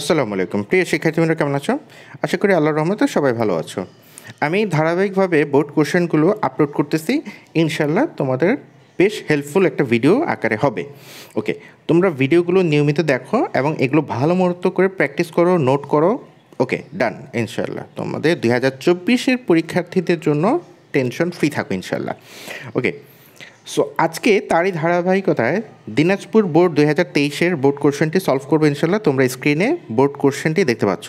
আসসালামু আলাইকুম প্রিয় শিক্ষার্থীবৃন্দ, কেমন আছো? আশা করি আল্লাহর রহমতে সবাই ভালো আছো। আমি ধারাবাহিকভাবে বোর্ড কোশ্চেনগুলো আপলোড করতেছি। ইনশাল্লাহ তোমাদের বেশ হেল্পফুল একটা ভিডিও আকারে হবে। ওকে, তোমরা ভিডিওগুলো নিয়মিত দেখো এবং এগুলো ভালো মতো করে প্র্যাকটিস করো, নোট করো। ওকে, ডান। ইনশাল্লাহ তোমাদের 2024-এর পরীক্ষার্থীদের জন্য টেনশন ফ্রি থাকো ইনশাল্লাহ। ওকে, সো আজকে তারই ধারাবাহিকতায় দিনাজপুর বোর্ড 2023-এর বোর্ড কোশ্চেনটি সলভ করবো ইনশাল্লাহ। তোমরা স্ক্রিনে বোর্ড কোশ্চেনটি দেখতে পাচ্ছ।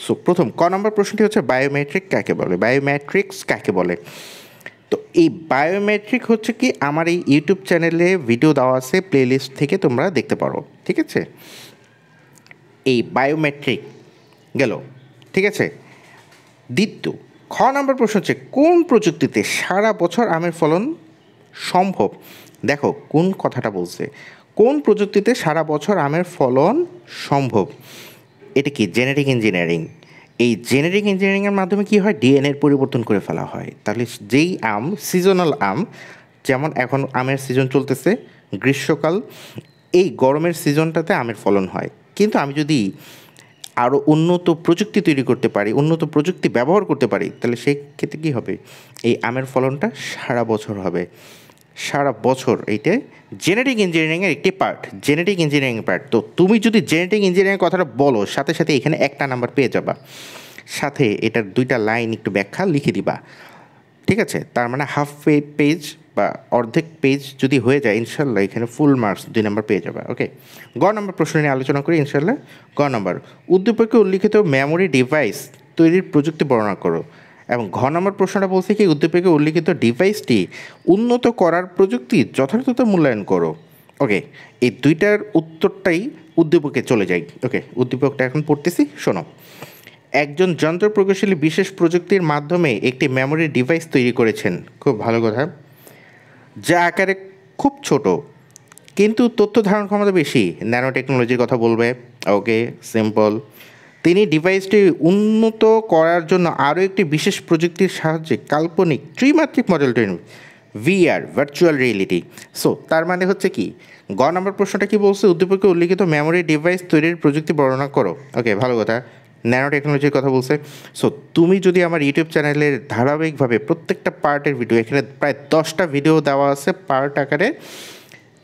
সো প্রথম নম্বর প্রশ্নটি হচ্ছে বায়োমেট্রিক কাকে বলে, বায়োমেট্রিক্স কাকে বলে। তো এই বায়োমেট্রিক হচ্ছে কি, আমার এই ইউটিউব চ্যানেলে ভিডিও দেওয়া আছে, প্লেলিস্ট থেকে তোমরা দেখতে পারো। ঠিক আছে, এই বায়োমেট্রিক গেল। ঠিক আছে, দ্বিতীয় নম্বর প্রশ্ন হচ্ছে কোন প্রযুক্তিতে সারা বছর আমের ফলন সম্ভব। দেখো কোন কথাটা বলছে, কোন প্রযুক্তিতে সারা বছর আমের ফলন সম্ভব। এটা কি জেনেটিক ইঞ্জিনিয়ারিং। এই জেনেটিক ইঞ্জিনিয়ারিংয়ের মাধ্যমে কি হয়, ডিএনএর পরিবর্তন করে ফেলা হয়। তাহলে যেই আম সিজনাল আম, যেমন এখন আমের সিজন চলতেছে গ্রীষ্মকাল, এই গরমের সিজনটাতে আমের ফলন হয়। কিন্তু আমি যদি আরও উন্নত প্রযুক্তি তৈরি করতে পারি, উন্নত প্রযুক্তি ব্যবহার করতে পারি, তাহলে সেই ক্ষেত্রে কী হবে, এই আমের ফলনটা সারা বছর হবে। সারা বছর এইটা জেনেটিক ইঞ্জিনিয়ারিংয়ের একটি পার্ট, জেনেটিক ইঞ্জিনিয়ারিং পার্ট। তো তুমি যদি জেনেটিক ইঞ্জিনিয়ারিং কথাটা বলো, সাথে সাথে এখানে একটা নাম্বার পেয়ে যাবা, সাথে এটার দুইটা লাইন একটু ব্যাখ্যা লিখে দিবা। ঠিক আছে, তার মানে হাফ পেজ বা অর্ধেক পেজ যদি হয়ে যায়, ইনশাল্লাহ এখানে ফুল মার্কস 2 নাম্বার পেয়ে যাবে। ওকে, নম্বর প্রশ্ন নিয়ে আলোচনা করি ইনশাল্লাহ। নম্বর উদ্দীপকে উল্লিখিত মেমোরি ডিভাইস তৈরির প্রযুক্তি বর্ণনা করো। এবং নম্বর প্রশ্নটা বলছে কি, উদ্দীপকে উল্লিখিত ডিভাইসটি উন্নত করার প্রযুক্তি যথার্থতা মূল্যায়ন করো। ওকে, এই দুইটার উত্তরটাই উদ্দীপকে চলে যায়। ওকে, উদ্দীপকটা এখন পড়তেছি, শোনো। একজন যন্ত্র প্রকৌশলী বিশেষ প্রযুক্তির মাধ্যমে একটি মেমোরি ডিভাইস তৈরি করেছেন, খুব ভালো কথা, যা আকারে খুব ছোট কিন্তু তথ্য ধারণ ক্ষমতা বেশি। ন্যানো টেকনোলজির কথা বলবে। ওকে, সিম্পল। তিনি ডিভাইসটি উন্নত করার জন্য আরও একটি বিশেষ প্রযুক্তির সাহায্যে কাল্পনিক ত্রিমাত্রিক মডেল তৈরি, ভিআর, ভার্চুয়াল রিয়েলিটি। সো তার মানে হচ্ছে কি, নম্বর প্রশ্নটা কি বলছে, উদ্দীপকে উল্লিখিত মেমোরি ডিভাইস তৈরির প্রযুক্তি বর্ণনা করো। ওকে, ভালো কথা, ন্যানো টেকনোলজির কথা বলছে। সো তুমি যদি আমার ইউটিউব চ্যানেলের ধারাবাহিকভাবে প্রত্যেকটা পার্টের ভিডিও, এখানে প্রায় 10টা ভিডিও দেওয়া আছে পার্ট আকারে,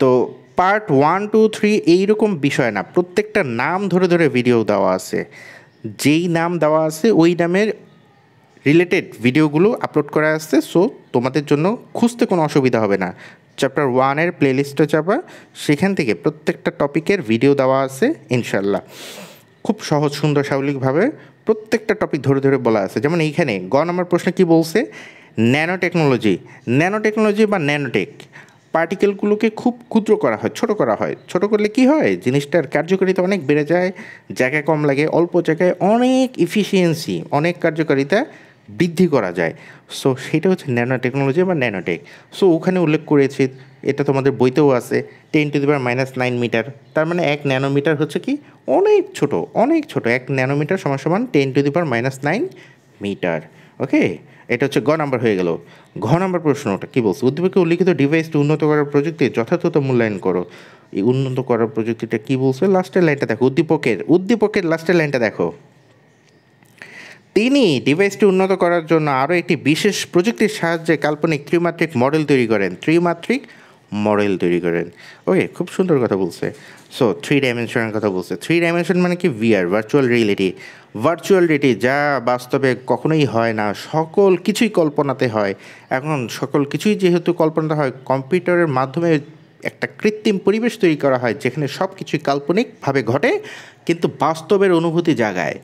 তো পার্ট 1, 2, 3 এইরকম বিষয় না, প্রত্যেকটা নাম ধরে ধরে ভিডিও দেওয়া আছে। যেই নাম দেওয়া আছে ওই নামের রিলেটেড ভিডিওগুলো আপলোড করা আসছে। সো তোমাদের জন্য খুঁজতে কোনো অসুবিধা হবে না। চ্যাপ্টার 1-এর প্লেলিস্টে যাবা, সেখান থেকে প্রত্যেকটা টপিকের ভিডিও দেওয়া আছে ইনশাল্লাহ। খুব সহজ সুন্দর সাবলীলভাবে প্রত্যেকটা টপিক ধরে ধরে বলা আছে। যেমন এইখানে নম্বর প্রশ্নে কি বলছে, ন্যানো টেকনোলজি। ন্যানো টেকনোলজি বা ন্যানোটেক, পার্টিকেলগুলোকে খুব ক্ষুদ্র করা হয়, ছোট করা হয়। ছোট করলে কি হয়, জিনিসটার কার্যকারিতা অনেক বেড়ে যায়, জায়গা কম লাগে, অল্প জায়গায় অনেক ইফিসিয়েন্সি, অনেক কার্যকারিতা বৃদ্ধি করা যায়। সো সেটা হচ্ছে ন্যানো টেকনোলজি বা ন্যানোটেক। সো ওখানে উল্লেখ করেছি, এটা তোমাদের বইতেও আছে, 10⁻⁹ মিটার। তার মানে 1 ন্যানোমিটার হচ্ছে কি, অনেক ছোট, অনেক ছোট। 1 ন্যানোমিটার সমান সমান 10⁻⁹ মিটার। ওকে, এটা হচ্ছে নম্বর হয়ে গেল। নম্বর প্রশ্নটা কী বলছে, উদ্দীপকে উল্লিখিত ডিভাইসটি উন্নত করার প্রযুক্তি যথাযথ মূল্যায়ন করো। এই উন্নত করার প্রযুক্তিটা কী বলছে, লাস্টের লাইনটা দেখো, উদ্দীপকের লাস্টের লাইনটা দেখো। তিনি ডিভাইসটি উন্নত করার জন্য আরও একটি বিশেষ প্রযুক্তির সাহায্যে কাল্পনিক ত্রিমাত্রিক মডেল তৈরি করেন। ওকে, খুব সুন্দর কথা বলছে। সো 3 ডাইমেনশনের কথা বলছে। 3 ডাইমেনশন মানে কি, ভিআর, ভার্চুয়াল রিয়েলিটি, যা বাস্তবে কখনোই হয় না, সকল কিছুই কল্পনাতে হয়। এখন সকল কিছুই যেহেতু কল্পনাতে হয়, কম্পিউটারের মাধ্যমে একটা কৃত্রিম পরিবেশ তৈরি করা হয়, যেখানে সব কিছুই কাল্পনিকভাবে ঘটে কিন্তু বাস্তবের অনুভূতি জাগায়।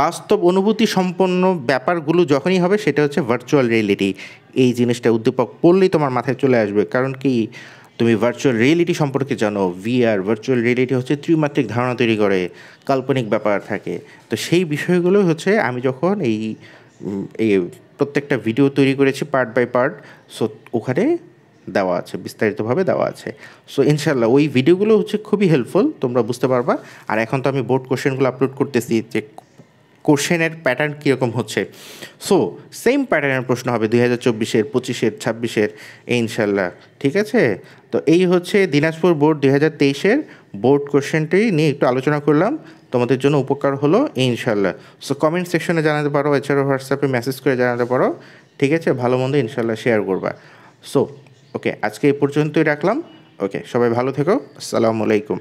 বাস্তব অনুভূতি সম্পন্ন ব্যাপারগুলো যখনই হবে, সেটা হচ্ছে ভার্চুয়াল রিয়েলিটি। এই জিনিসটা উদ্দীপক পড়লেই তোমার মাথায় চলে আসবে। কারণ কি, তুমি ভার্চুয়াল রিয়েলিটি সম্পর্কে জানো, ভিআর, ভার্চুয়াল রিয়েলিটি হচ্ছে ত্রিমাত্রিক ধারণা তৈরি করে, কাল্পনিক ব্যাপার থাকে। তো সেই বিষয়গুলো হচ্ছে আমি যখন এই প্রত্যেকটা ভিডিও তৈরি করেছি পার্ট বাই পার্ট, সো ওখানে দেওয়া আছে, বিস্তারিতভাবে দেওয়া আছে। সো ইনশাল্লাহ ওই ভিডিওগুলো হচ্ছে খুবই হেল্পফুল, তোমরা বুঝতে পারবা। আর এখন তো আমি বোর্ড কোশ্চেনগুলো আপলোড করতেছি, যে কোশ্চেনের প্যাটার্ন কীরকম হচ্ছে। সো সেম প্যাটার্নের প্রশ্ন হবে 2024-এর, 25-এর, 26-এর ইনশাল্লাহ। ঠিক আছে, তো এই হচ্ছে দিনাজপুর বোর্ড 2023-এর বোর্ড কোশ্চেনটি নিয়ে একটু আলোচনা করলাম, তোমাদের জন্য উপকার হলো ইনশাল্লাহ। সো কমেন্ট সেকশনে জানাতে পারো, এছাড়াও হোয়াটসঅ্যাপে মেসেজ করে জানাতে পারো, ঠিক আছে? ভালো মন্দ ইনশাল্লাহ শেয়ার করবা। সো ওকে, আজকে এই পর্যন্তই রাখলাম। ওকে, সবাই ভালো থেকো। আসসালামু আলাইকুম।